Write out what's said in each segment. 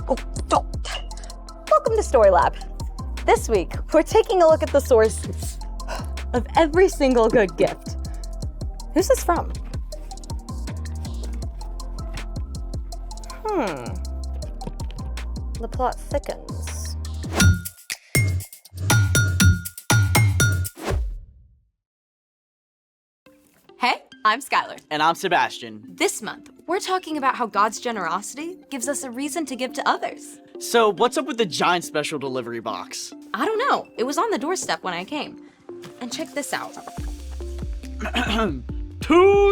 Oh. Welcome to Story Lab. This week, we're taking a look at the source of every single good gift. Who's this from? The plot thickens. Hey, I'm Skylar. And I'm Sebastian. This month, we're talking about how God's generosity gives us a reason to give to others. So, what's up with the giant special delivery box? I don't know. It was on the doorstep when I came. And check this out. To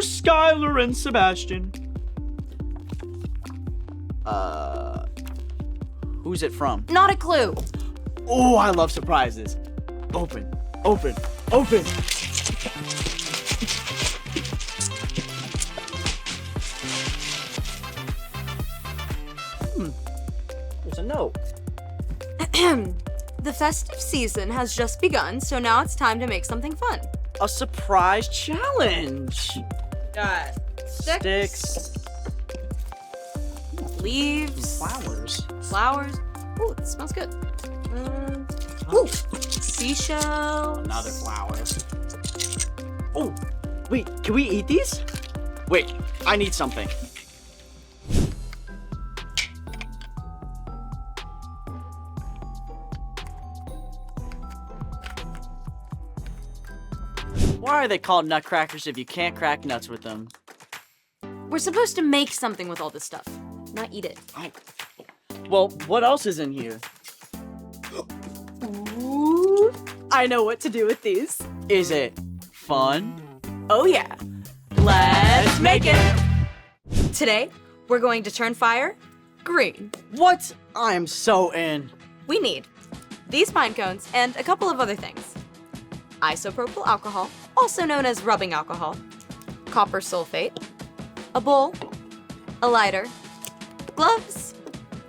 Skylar and Sebastian. Who's it from? Not a clue. Oh, I love surprises. Open. There's a note. The festive season has just begun, so now it's time to make something fun. A surprise challenge. Got Sticks. leaves, Flowers. Ooh, it smells good. Ooh, seashell. Another flower. Oh, wait, can we eat these? Wait, I need something. Why are they called nutcrackers if you can't crack nuts with them? We're supposed to make something with all this stuff, not eat it. Well, what else is in here? Ooh, I know what to do with these. Is it fun? Oh yeah, let's make it. Today, we're going to turn fire green. What? I am so in. We need these pine cones and a couple of other things. Isopropyl alcohol, also known as rubbing alcohol, copper sulfate, a bowl, a lighter, gloves,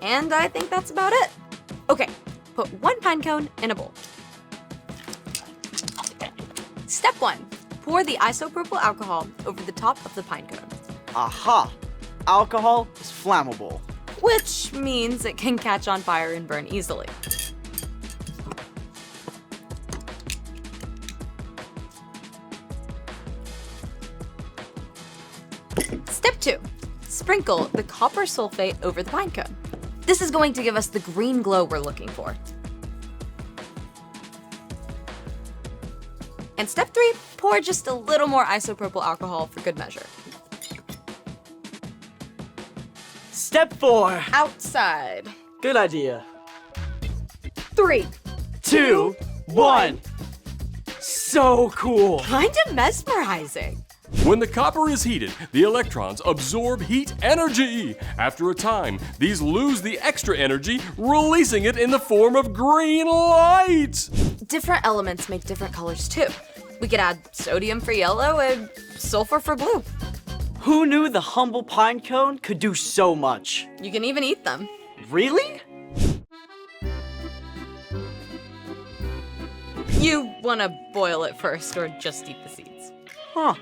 and I think that's about it. Okay, put one pine cone in a bowl. Step 1, pour the isopropyl alcohol over the top of the pine cone, Aha! Alcohol is flammable. which means it can catch on fire and burn easily. Step 2, sprinkle the copper sulfate over the pine cone. This is going to give us the green glow we're looking for. And step 3, pour just a little more isopropyl alcohol for good measure. Step 4. Outside. Good idea. 3. 2, 1. So cool. Kind of mesmerizing. When the copper is heated, the electrons absorb heat energy. After a time, these lose the extra energy, releasing it in the form of green light. Different elements make different colors too. We could add sodium for yellow and sulfur for blue. Who knew the humble pine cone could do so much? You can even eat them. Really? You want to boil it first or just eat the seeds? Huh.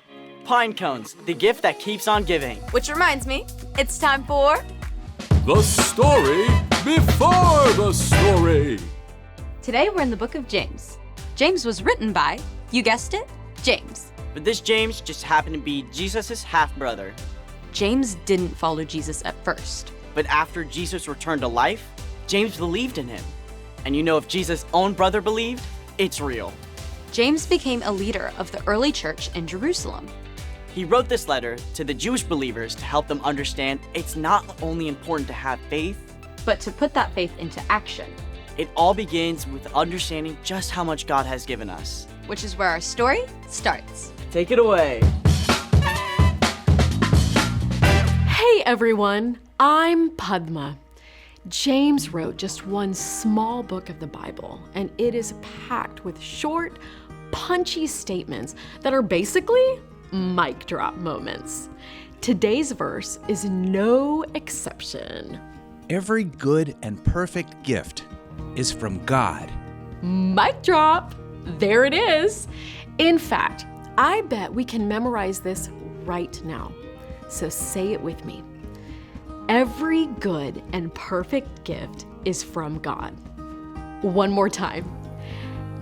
Pine cones, the gift that keeps on giving. Which reminds me, it's time for The story before the story. Today we're in the book of James. James was written by, you guessed it, James. But this James just happened to be Jesus' half-brother. James didn't follow Jesus at first. But after Jesus returned to life, James believed in him. And you know, if Jesus' own brother believed, it's real. James became a leader of the early church in Jerusalem. He wrote this letter to the Jewish believers to help them understand it's not only important to have faith, But to put that faith into action, it all begins with understanding just how much God has given us. which is where our story starts. Take it away. Hey everyone, I'm Padma. James wrote just one small book of the Bible, and it is packed with short, punchy statements that are basically mic drop moments. Today's verse is no exception. Every good and perfect gift is from God. Mic drop! There it is. In fact, I bet we can memorize this right now. So say it with me. Every good and perfect gift is from God. One more time.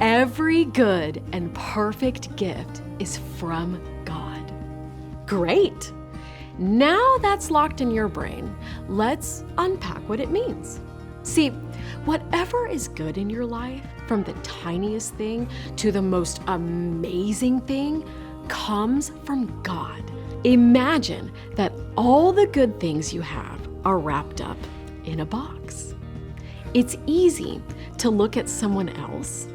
Every good and perfect gift is from God. Great! Now that's locked in your brain, let's unpack what it means. See, whatever is good in your life, from the tiniest thing to the most amazing thing, comes from God. Imagine that all the good things you have are wrapped up in a box. It's easy to look at someone else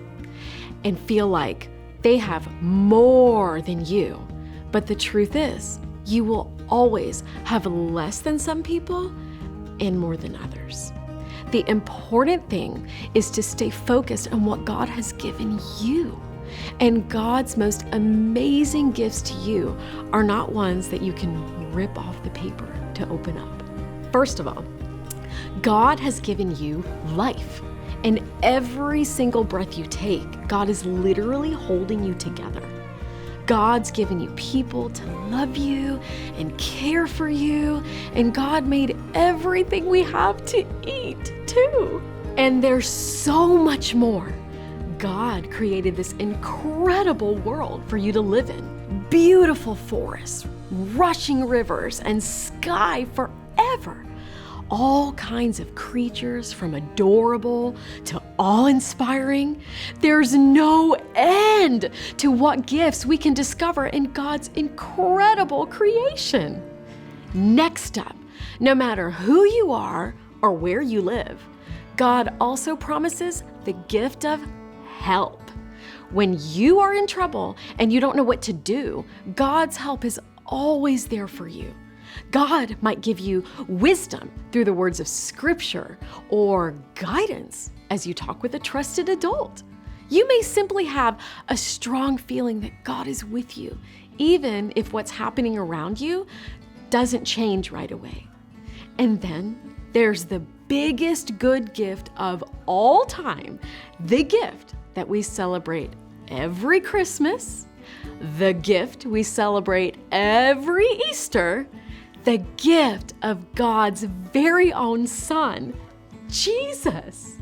and feel like they have more than you. But the truth is, you will always have less than some people and more than others. The important thing is to stay focused on what God has given you. And God's most amazing gifts to you are not ones that you can rip off the paper to open up. First of all, God has given you life. And every single breath you take, God is literally holding you together. God's given you people to love you and care for you. And God made everything we have to eat too. And there's so much more. God created this incredible world for you to live in. Beautiful forests, rushing rivers, and sky forever. All kinds of creatures, from adorable to awe-inspiring. There's no end to what gifts we can discover in God's incredible creation. Next up, no matter who you are or where you live, God also promises the gift of help. When you are in trouble and you don't know what to do, God's help is always there for you. God might give you wisdom through the words of Scripture or guidance as you talk with a trusted adult. You may simply have a strong feeling that God is with you, even if what's happening around you doesn't change right away. And then there's the biggest good gift of all time, the gift that we celebrate every Christmas, the gift we celebrate every Easter, the gift of God's very own Son, Jesus.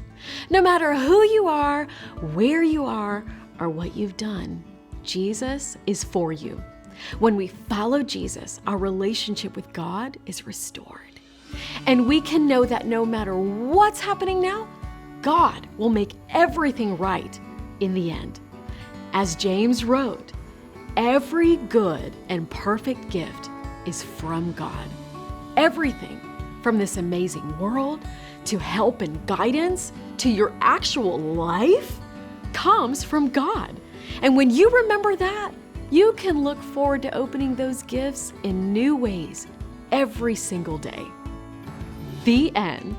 No matter who you are, where you are, or what you've done, Jesus is for you. When we follow Jesus, our relationship with God is restored. And we can know that no matter what's happening now, God will make everything right in the end. As James wrote, every good and perfect gift is from God. Everything from this amazing world to help and guidance to your actual life comes from God. And when you remember that, you can look forward to opening those gifts in new ways every single day. The end.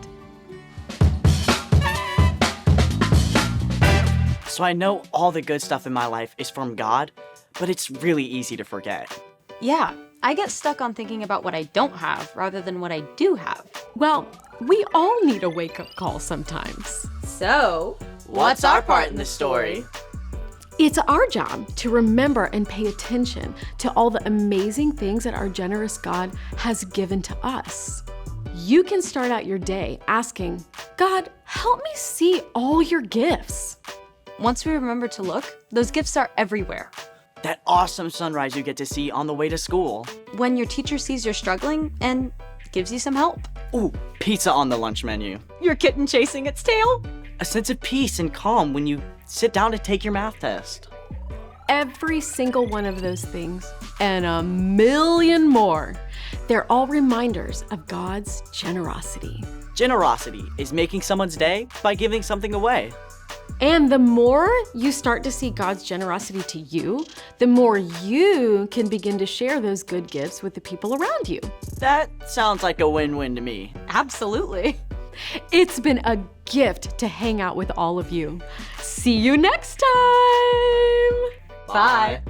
So I know all the good stuff in my life is from God, but it's really easy to forget. Yeah, I get stuck on thinking about what I don't have rather than what I do have. Well, we all need a wake-up call sometimes. So, What's our part in the story? It's our job to remember and pay attention to all the amazing things that our generous God has given to us. You can start out your day asking, God, help me see all your gifts. Once we remember to look, those gifts are everywhere. That awesome sunrise you get to see on the way to school. When your teacher sees you're struggling and gives you some help. Ooh, pizza on the lunch menu. Your kitten chasing its tail. A sense of peace and calm when you sit down to take your math test. Every single one of those things and a million more, they're all reminders of God's generosity. Generosity is making someone's day by giving something away. And the more you start to see God's generosity to you, the more you can begin to share those good gifts with the people around you. That sounds like a win-win to me. Absolutely. It's been a gift to hang out with all of you. See you next time. Bye.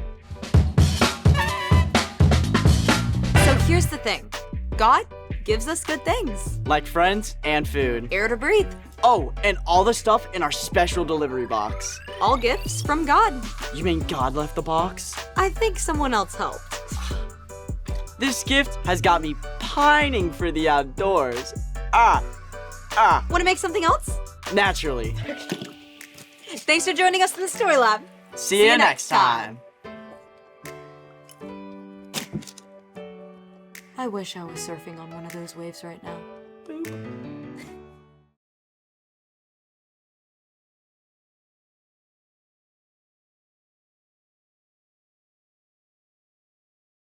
So here's the thing. God gives us good things. Like friends and food. Air to breathe. Oh, and all the stuff in our special delivery box. All gifts from God. You mean God left the box? I think someone else helped. This gift has got me pining for the outdoors. Want to make something else? Naturally. Thanks for joining us in the Story Lab. See you next time. I wish I was surfing on one of those waves right now.